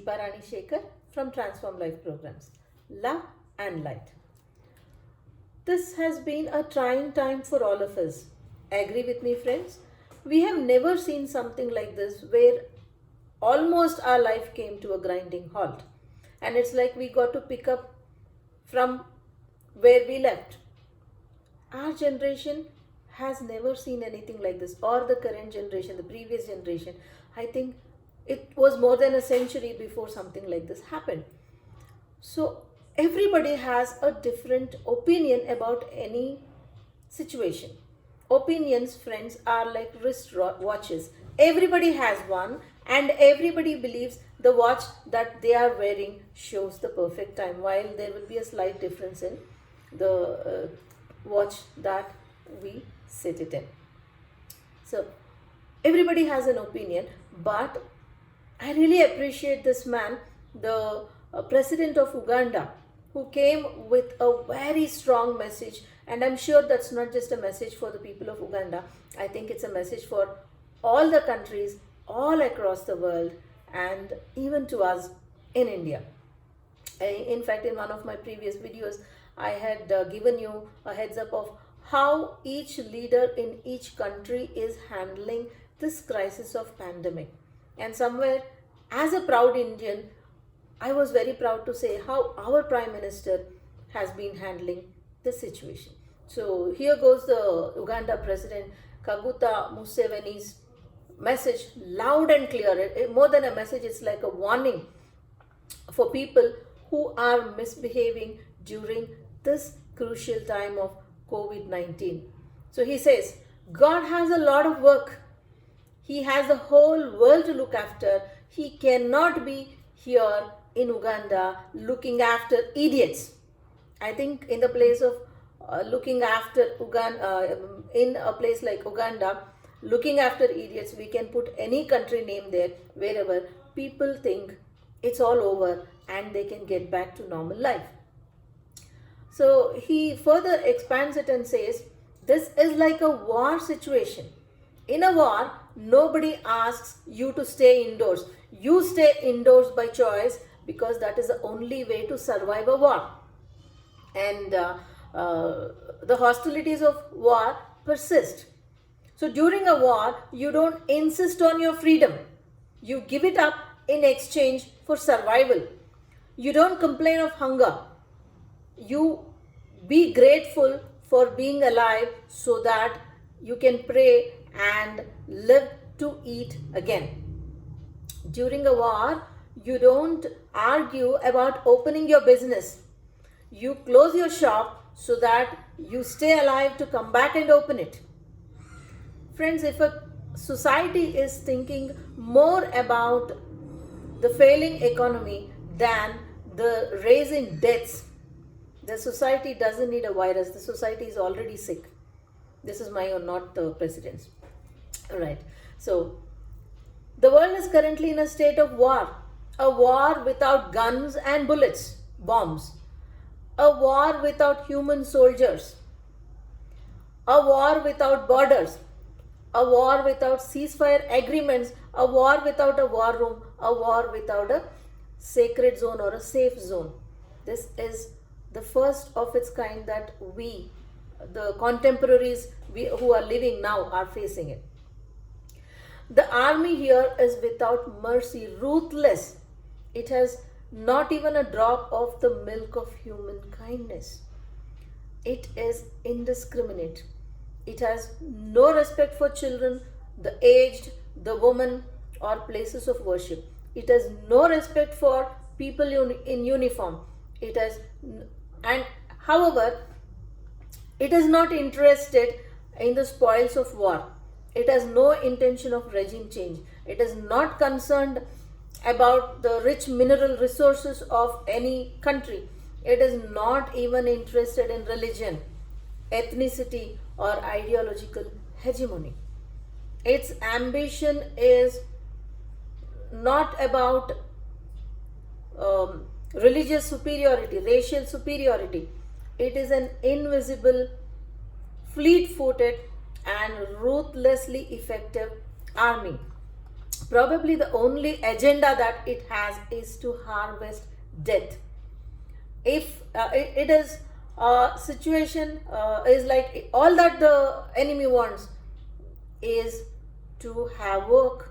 Deepa Rani Shekar from Transform Life Programs. Love and Light. This has been a trying time for all of us. Agree with me, friends? We have never seen something like this where almost our life came to a grinding halt. And it's like we got to pick up from where we left. Our generation has never seen anything like this, or the current generation, the previous generation. I think it was more than a century before something like this happened. So everybody has a different opinion about any situation. Opinions, friends, are like wrist watches. Everybody has one, and everybody believes the watch that they are wearing shows the perfect time, while there will be a slight difference in the watch that we sit it in. So everybody has an opinion, but I really appreciate this man, the president of Uganda, who came with a very strong message. And I'm sure that's not just a message for the people of Uganda. I think it's a message for all the countries all across the world, and even to us in India. In fact, in one of my previous videos, I had given you a heads up of how each leader in each country is handling this crisis of pandemic. And somewhere, as a proud Indian, I was very proud to say how our Prime Minister has been handling the situation. So here goes the Uganda President Kaguta Museveni's message, loud and clear. More than a message, it's like a warning for people who are misbehaving during this crucial time of COVID-19. So he says, God has a lot of work. He has the whole world to look after. He cannot be here in Uganda looking after idiots. I think in the place of looking after Uganda, in a place like Uganda, looking after idiots, we can put any country name there, wherever people think it's all over and they can get back to normal life. So he further expands it and says, this is like a war situation. In a war, nobody asks you to stay indoors. You stay indoors by choice, because that is the only way to survive a war. And the hostilities of war persist. So during a war, you don't insist on your freedom. You give it up in exchange for survival. You don't complain of hunger. You be grateful for being alive so that you can pray and live to eat again. During a war, you don't argue about opening your business. You close your shop so that you stay alive to come back and open it. Friends, if a society is thinking more about the failing economy than the raising deaths, the society doesn't need a virus. The society is already sick. This is my own, not the president's. Alright. So, the world is currently in a state of war. A war without guns and bullets, bombs. A war without human soldiers. A war without borders. A war without ceasefire agreements. A war without a war room. A war without a sacred zone or a safe zone. This is the first of its kind that we, the contemporaries who are living now, are facing it. The army here is without mercy, ruthless. It has not even a drop of the milk of human kindness. It is indiscriminate. It has no respect for children, the aged, the women, or places of worship. It has no respect for people in uniform. It has, and however, it is not interested in the spoils of war. It has no intention of regime change. It is not concerned about the rich mineral resources of any country. It is not even interested in religion, ethnicity, or ideological hegemony. Its ambition is not about religious superiority, racial superiority. It is an invisible, fleet-footed, and ruthlessly effective army. Probably the only agenda that it has is to harvest death. If it is situation is like all that the enemy wants is to havoc,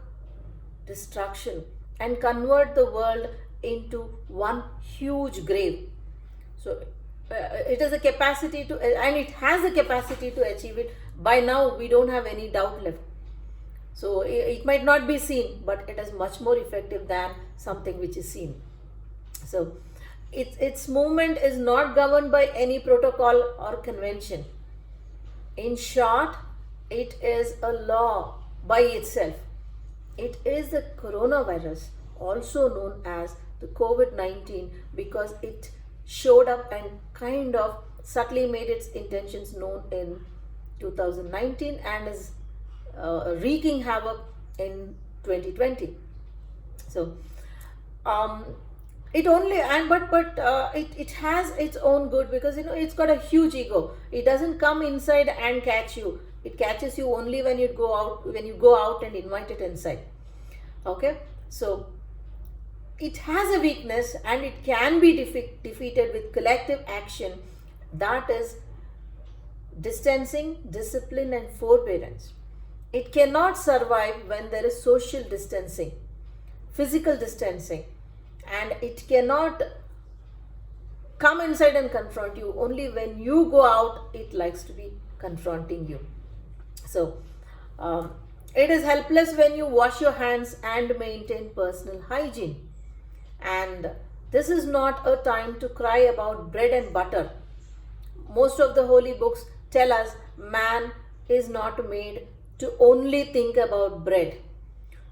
destruction, and convert the world into one huge grave. So it is a capacity to, and it has the capacity to achieve it. By now we don't have any doubt left. So it might not be seen, but it is much more effective than something which is seen. So its movement is not governed by any protocol or convention. In short, it is a law by itself. It is the coronavirus, also known as the COVID-19, because it showed up and kind of subtly made its intentions known in 2019 and is wreaking havoc in 2020. So it only, and but it has its own good, because it's got a huge ego. It doesn't come inside and catch you. It catches you only when you go out and invite it inside. Okay, so it has a weakness, and it can be defeated with collective action, that is distancing, discipline, and forbearance. It cannot survive when there is social distancing, physical distancing, and it cannot come inside and confront you. Only when you go out, it likes to be confronting you. So it is helpless when you wash your hands and maintain personal hygiene. And this is not a time to cry about bread and butter. Most of the holy books tell us man is not made to only think about bread.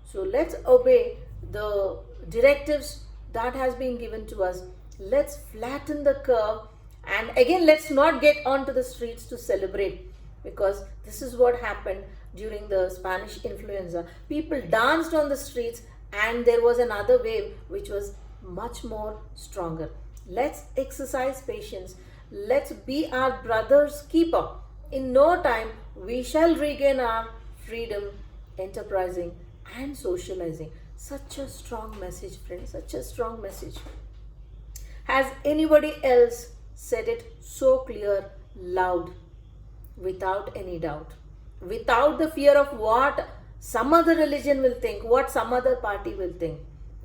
So let's obey the directives that has been given to us. Let's flatten the curve, and again, let's not get onto the streets to celebrate, because this is what happened during the Spanish influenza. People danced on the streets, and there was another wave which was much more stronger. Let's exercise patience. Let's be our brother's keeper. In no time, we shall regain our freedom, enterprising, and socializing. Such a strong message, friends, such a strong message. Has anybody else said it so clear, loud, without any doubt, without the fear of what some other religion will think, what some other party will think?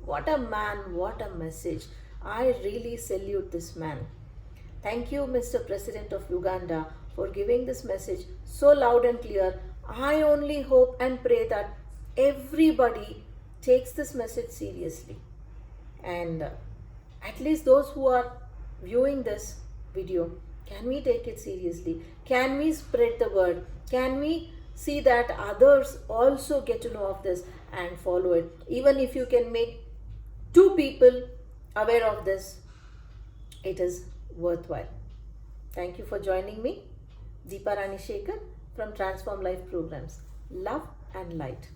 What a man, what a message. I really salute this man. Thank you, Mr. President of Uganda, for giving this message so loud and clear. I only hope and pray that everybody takes this message seriously. And at least those who are viewing this video, can we take it seriously? Can we spread the word? Can we see that others also get to know of this and follow it? Even if you can make 2 people aware of this, it is worthwhile. Thank you for joining me. Deepa Rani Shekar from Transform Life Programs. Love and light.